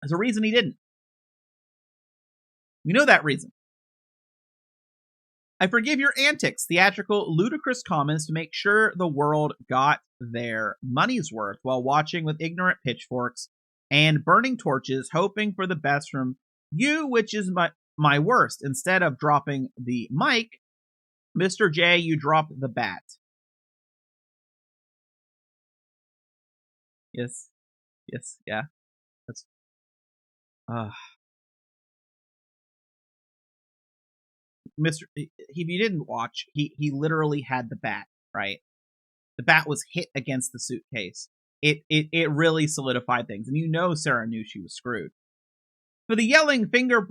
There's a reason he didn't. We know that reason. I forgive your antics, theatrical, ludicrous comments to make sure the world got their money's worth while watching with ignorant pitchforks and burning torches, hoping for the best from you, which is my worst. Instead of dropping the mic, Mr. J, you dropped the bat. Yes. Yes, yeah. That's Mr. If you didn't watch, he literally had the bat, right? The bat was hit against the suitcase. It really solidified things, and you know Sarah knew she was screwed. For the yelling, finger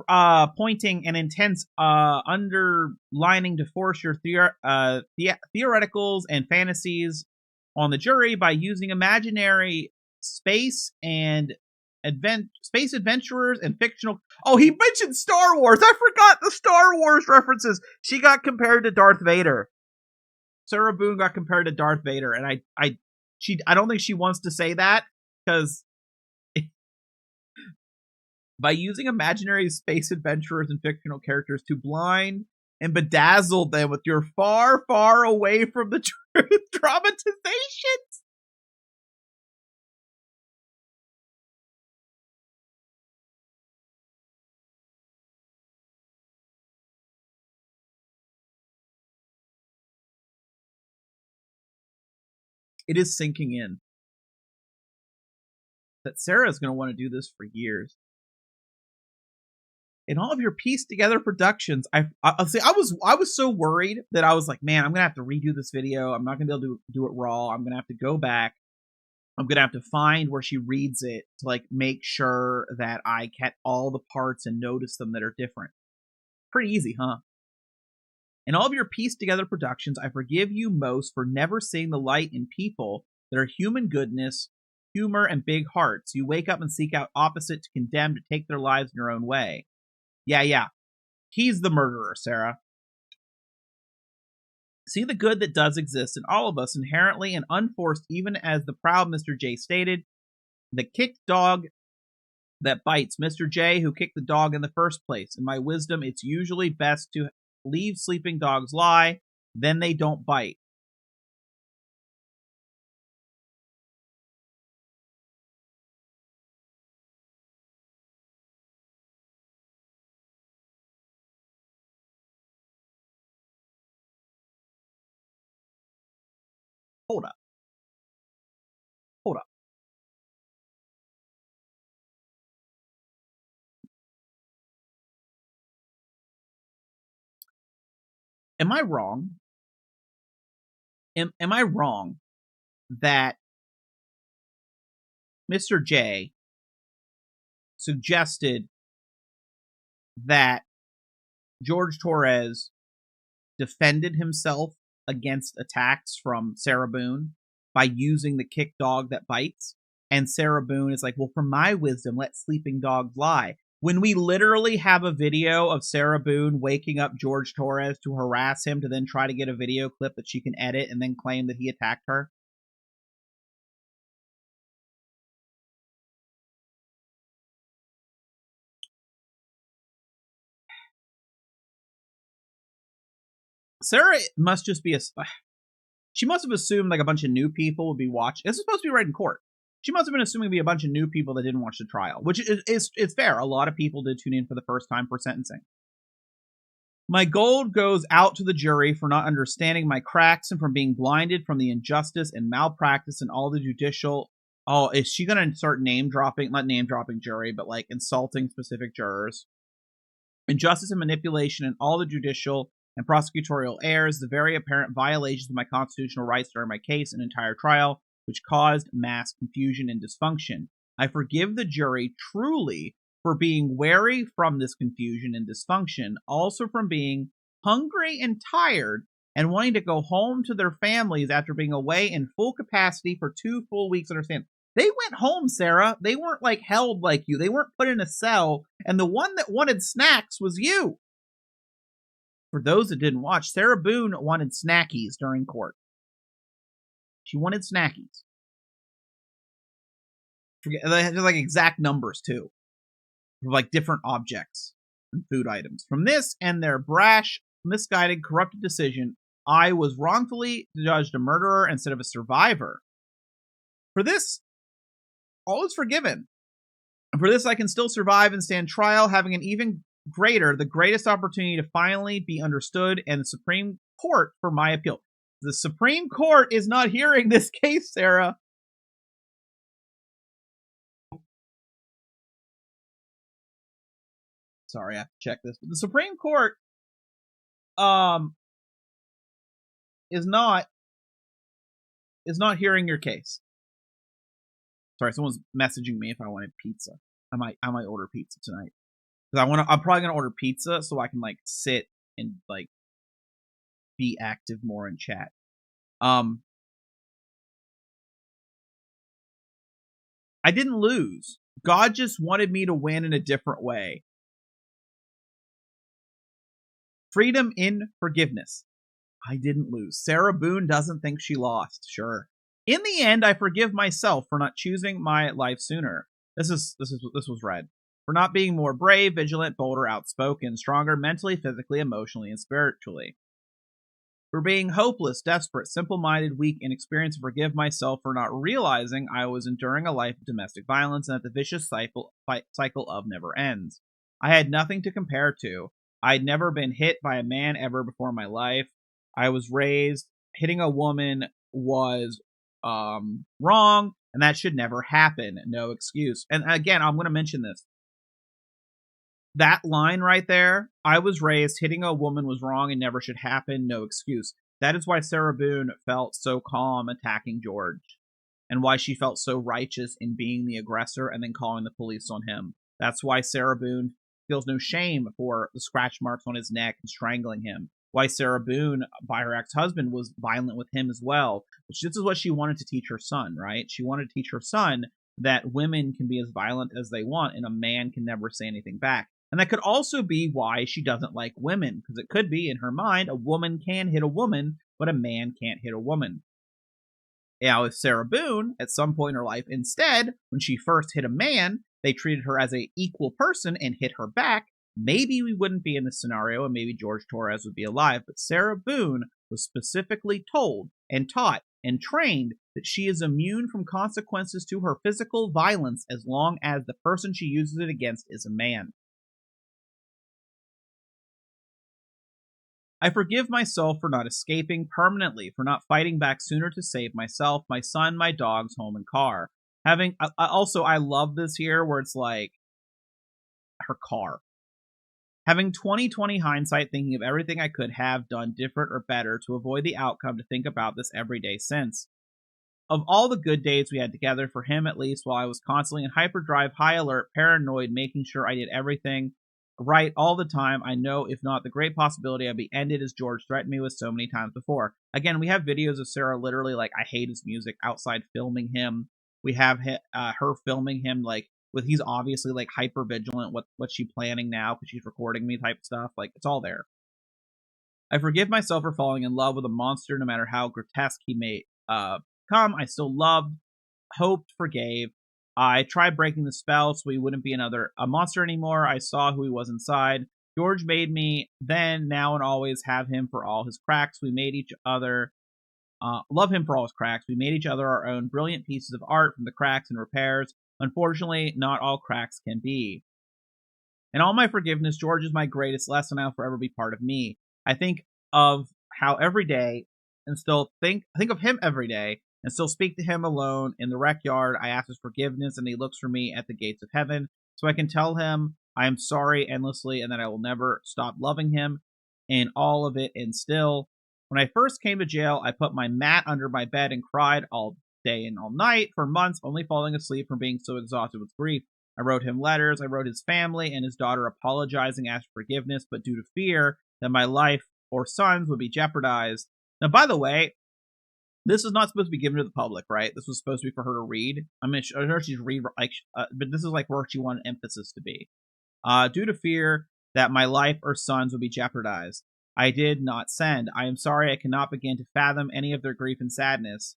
pointing, and intense underlining to force your theoreticals and fantasies on the jury by using imaginary space adventurers and fictional. Oh, he mentioned Star Wars. I forgot the Star Wars references. She got compared to Darth Vader. Sarah Boone got compared to Darth Vader, and I don't think she wants to say that because by using imaginary space adventurers and fictional characters to blind and bedazzle them with your far, far away from the truth dramatizations. It is sinking in that Sarah is going to want to do this for years. In all of your pieced together productions, I'll say I was so worried that I was like, man, I'm gonna have to redo this video. I'm not gonna be able to do it raw. I'm gonna have to go back. I'm gonna have to find where she reads it to like make sure that I get all the parts and notice them that are different. Pretty easy, huh? In all of your pieced together productions, I forgive you most for never seeing the light in people that are human goodness, humor, and big hearts. You wake up and seek out opposite to condemn to take their lives in your own way. Yeah. He's the murderer, Sarah. See the good that does exist in all of us, inherently and unforced, even as the proud Mr. J stated. The kicked dog that bites. Mr. J, who kicked the dog in the first place. In my wisdom, it's usually best to leave sleeping dogs lie, then they don't bite. Hold up. Am I wrong? Am I wrong that Mr. J suggested that George Torres defended himself against attacks from Sarah Boone by using the kick dog that bites? And Sarah Boone is like, well, from my wisdom, let sleeping dogs lie. When we literally have a video of Sarah Boone waking up George Torres to harass him to then try to get a video clip that she can edit and then claim that he attacked her. Sarah must just be she must have assumed like a bunch of new people would be watching. This is supposed to be right in court. She must have been assuming to be a bunch of new people that didn't watch the trial, which is fair. A lot of people did tune in for the first time for sentencing. My gold goes out to the jury for not understanding my cracks and from being blinded from the injustice and malpractice in all the judicial. Oh, is she going to start name dropping? Not name dropping jury, but like insulting specific jurors. Injustice and manipulation in all the judicial and prosecutorial errors, the very apparent violations of my constitutional rights during my case and entire trial, which caused mass confusion and dysfunction. I forgive the jury truly for being wary from this confusion and dysfunction, also from being hungry and tired and wanting to go home to their families after being away in full capacity for 2 full weeks. Understand? They went home, Sarah. They weren't like held like you. They weren't put in a cell, and the one that wanted snacks was you. For those that didn't watch, Sarah Boone wanted snackies during court. She wanted snackies. They're like exact numbers too, for like different objects and food items. From this and their brash, misguided, corrupted decision, I was wrongfully judged a murderer instead of a survivor. For this, all is forgiven. And for this, I can still survive and stand trial, having an even greater, the greatest opportunity to finally be understood and the Supreme Court for my appeal. The Supreme Court is not hearing this case, Sarah. Sorry, I have to check this. But the Supreme Court is not hearing your case. Sorry, someone's messaging me if I wanted pizza. I might order pizza tonight. Because I'm probably gonna order pizza so I can like sit and like be active more in chat. I didn't lose. God just wanted me to win in a different way. Freedom in forgiveness. I didn't lose. Sarah Boone doesn't think she lost. Sure. In the end, I forgive myself for not choosing my life sooner. This was read. For not being more brave, vigilant, bolder, outspoken, stronger mentally, physically, emotionally, and spiritually. For being hopeless, desperate, simple-minded, weak, inexperienced, forgive myself for not realizing I was enduring a life of domestic violence and that the vicious cycle of never ends. I had nothing to compare to. I'd never been hit by a man ever before in my life. I was raised hitting a woman was wrong, and that should never happen. No excuse. And again, I'm going to mention this. That line right there, I was raised hitting a woman was wrong and never should happen. No excuse. That is why Sarah Boone felt so calm attacking George, and why she felt so righteous in being the aggressor and then calling the police on him. That's why Sarah Boone feels no shame for the scratch marks on his neck and strangling him. Why Sarah Boone, by her ex-husband, was violent with him as well. Which this is what she wanted to teach her son, right? She wanted to teach her son that women can be as violent as they want and a man can never say anything back. And that could also be why she doesn't like women, because it could be in her mind a woman can hit a woman, but a man can't hit a woman. Now, if Sarah Boone, at some point in her life, instead, when she first hit a man, they treated her as an equal person and hit her back, maybe we wouldn't be in this scenario and maybe George Torres would be alive. But Sarah Boone was specifically told and taught and trained that she is immune from consequences to her physical violence as long as the person she uses it against is a man. I forgive myself for not escaping permanently, for not fighting back sooner to save myself, my son, my dogs, home, and car. I love this here where it's like her car. Having 20/20 hindsight, thinking of everything I could have done different or better to avoid the outcome, to think about this every day since. Of all the good days we had together, for him at least, while I was constantly in hyperdrive, high alert, paranoid, making sure I did everything right all the time, I know if not the great possibility I'd be ended as George threatened me with so many times before. Again, we have videos of Sarah literally like, I hate his music, outside filming him. We have her filming him like with, he's obviously like hyper vigilant. What's she planning now because she's recording me type stuff. Like, it's all there. I forgive myself for falling in love with a monster, no matter how grotesque he may come. I still loved, hoped, forgave. I tried breaking the spell so he wouldn't be a monster anymore. I saw who he was inside. George made me then, now, and always have him for all his cracks. We made each other love him for all his cracks. We made each other our own brilliant pieces of art from the cracks and repairs. Unfortunately, not all cracks can be. In all my forgiveness, George is my greatest lesson. I'll forever be part of me. I think of how every day and still think of him every day and still speak to him alone in the rec yard. I ask his forgiveness and he looks for me at the gates of heaven so I can tell him I am sorry endlessly and that I will never stop loving him in all of it. And still, when I first came to jail, I put my mat under my bed and cried all day and all night for months, only falling asleep from being so exhausted with grief. I wrote him letters. I wrote his family and his daughter apologizing, asked forgiveness, but due to fear that my life or sons would be jeopardized. Now, by the way, this is not supposed to be given to the public, right? This was supposed to be for her to read. I mean, I know she's read, but this is like where she wanted emphasis to be. Due to fear that my life or sons would be jeopardized, I did not send. I am sorry. I cannot begin to fathom any of their grief and sadness.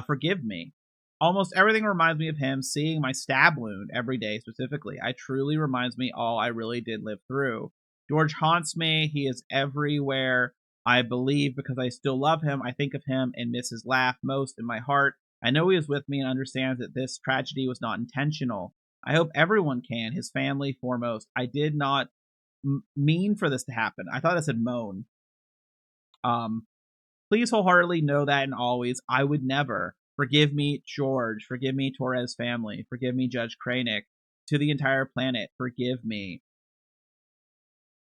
Forgive me. Almost everything reminds me of him. Seeing my stab wound every day specifically, I truly reminds me all I really did live through. George haunts me. He is everywhere. I believe because I still love him. I think of him and miss his laugh most in my heart. I know he is with me and understands that this tragedy was not intentional. I hope everyone can, his family foremost. I did not mean for this to happen. I thought I said moan. Please wholeheartedly know that and always, I would never. Forgive me, George. Forgive me, Torres family. Forgive me, Judge Kraynick. To the entire planet, forgive me.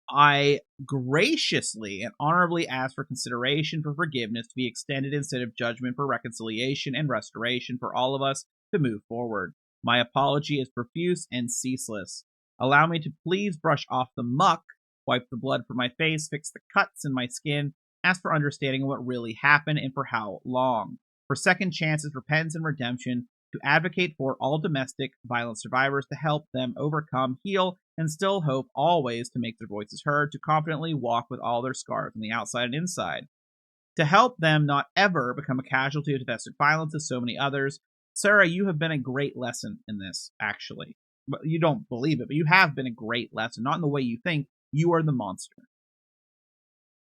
I graciously and honorably ask for consideration for forgiveness to be extended instead of judgment for reconciliation and restoration for all of us to move forward. My apology is profuse and ceaseless. Allow me to please brush off the muck, wipe the blood from my face, fix the cuts in my skin, ask for understanding of what really happened and for how long. For second chances, repentance, and redemption, to advocate for all domestic violence survivors, to help them overcome, heal, and still hope always to make their voices heard, to confidently walk with all their scars on the outside and inside, to help them not ever become a casualty of domestic violence as so many others. Sarah, you have been a great lesson in this, actually. But you don't believe it, but you have been a great lesson, not in the way you think. You are the monster.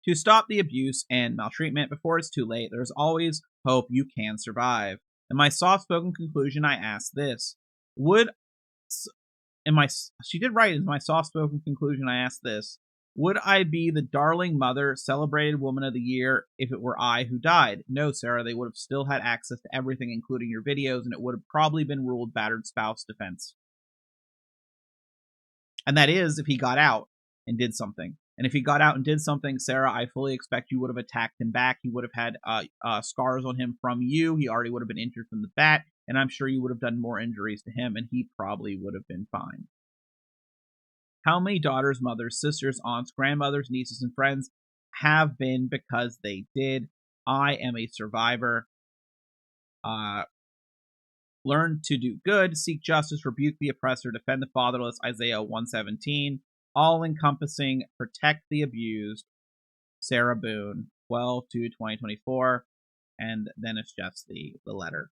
To stop the abuse and maltreatment before it's too late, there's always hope you can survive. In my soft-spoken conclusion, I ask this. She did write in my soft-spoken conclusion, I ask this. Would I be the darling mother, celebrated woman of the year, if it were I who died? No, Sarah, they would have still had access to everything, including your videos, and it would have probably been ruled battered spouse defense. And that is if he got out and did something. And if he got out and did something, Sarah, I fully expect you would have attacked him back. He would have had scars on him from you. He already would have been injured from the bat. And I'm sure you would have done more injuries to him, and he probably would have been fine. How many daughters, mothers, sisters, aunts, grandmothers, nieces, and friends have been because they did? I am a survivor. Learn to do good, seek justice, rebuke the oppressor, defend the fatherless, Isaiah 117. All-encompassing, protect the abused, Sarah Boone, 12/2/2024. And then it's just the letter.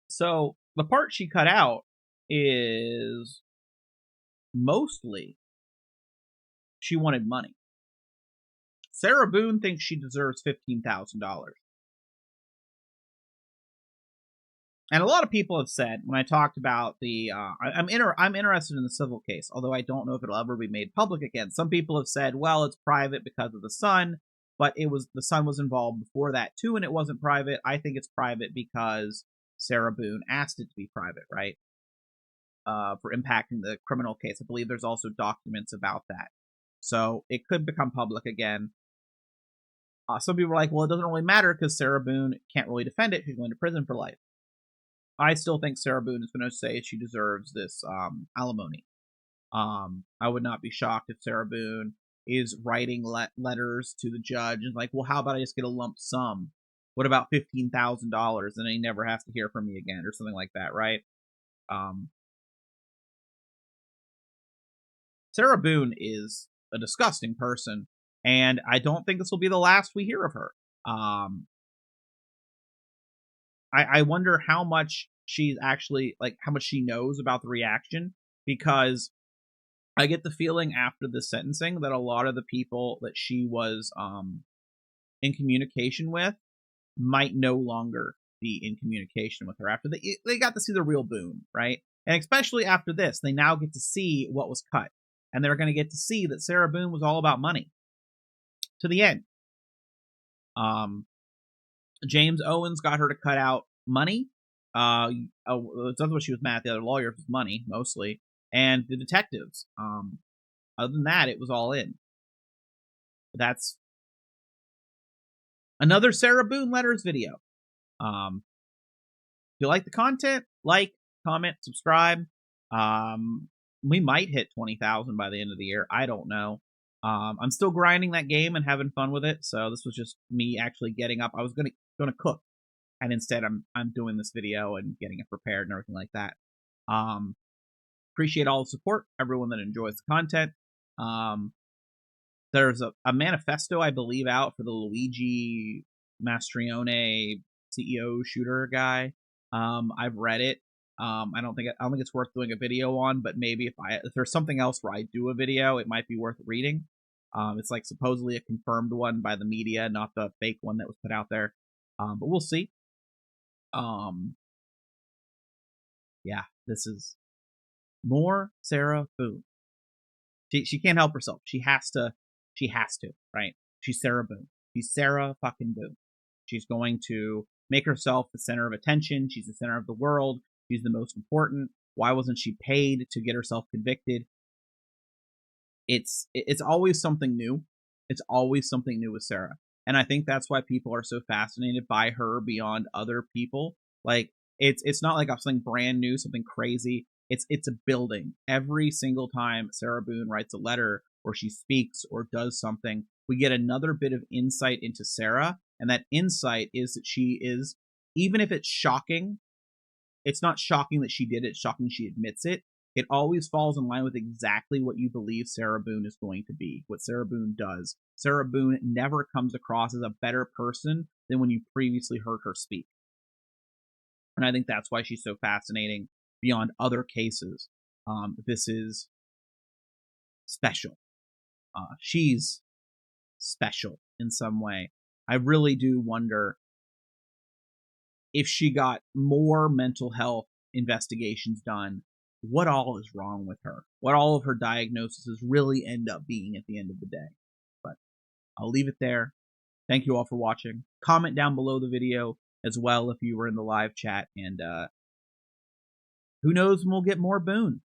So the part she cut out is mostly she wanted money. Sarah Boone thinks she deserves $15,000. And a lot of people have said when I talked about the, I'm interested in the civil case, although I don't know if it'll ever be made public again. Some people have said, well, it's private because of the son, but the son was involved before that too, and it wasn't private. I think it's private because Sarah Boone asked it to be private, right? For impacting the criminal case. I believe there's also documents about that, so it could become public again. Some people are like, well, it doesn't really matter because Sarah Boone can't really defend it. She's going to prison for life. I still think Sarah Boone is going to say she deserves this alimony. I would not be shocked if Sarah Boone is writing letters to the judge and like, well, how about I just get a lump sum? What about $15,000 and he never has to hear from me again or something like that, right? Sarah Boone is a disgusting person, and I don't think this will be the last we hear of her. I wonder how much she's actually, like, how much she knows about the reaction, because I get the feeling after the sentencing that a lot of the people that she was in communication with might no longer be in communication with her after they got to see the real Boone, right? And especially after this, they now get to see what was cut. And they're going to get to see that Sarah Boone was all about money to the end. James Owens got her to cut out money. That's what she was mad at the other lawyers was money, mostly. And the detectives. Other than that, it was all in. That's another Sarah Boone letters video. If you like the content, like, comment, subscribe. We might hit 20,000 by the end of the year. I don't know. I'm still grinding that game and having fun with it. So this was just me actually getting up. I was gonna cook, and instead I'm doing this video and getting it prepared and everything like that. Appreciate all the support, everyone that enjoys the content. There's a manifesto, I believe, out for the Luigi Mastrione CEO shooter guy. I've read it. I don't think it's worth doing a video on, but maybe if there's something else where I do a video, it might be worth reading. It's like supposedly a confirmed one by the media, not the fake one that was put out there. But we'll see. Yeah, this is more Sarah Boone. She can't help herself. She has to, right? She's Sarah Boone. She's Sarah fucking Boone. She's going to make herself the center of attention. She's the center of the world. She's the most important. Why wasn't she paid to get herself convicted? It's always something new. It's always something new with Sarah. And I think that's why people are so fascinated by her beyond other people. Like, it's not like something brand new, something crazy. It's a building. Every single time Sarah Boone writes a letter or she speaks or does something, we get another bit of insight into Sarah. And that insight is that she is, even if it's shocking, it's not shocking that she did it, it's shocking she admits it. It always falls in line with exactly what you believe Sarah Boone is going to be, what Sarah Boone does. Sarah Boone never comes across as a better person than when you previously heard her speak. And I think that's why she's so fascinating beyond other cases. This is special. She's special in some way. I really do wonder if she got more mental health investigations done, what all is wrong with her, what all of her diagnoses really end up being at the end of the day. But I'll leave it there. Thank you all for watching. Comment down below the video as well if you were in the live chat, and who knows when we'll get more Boone.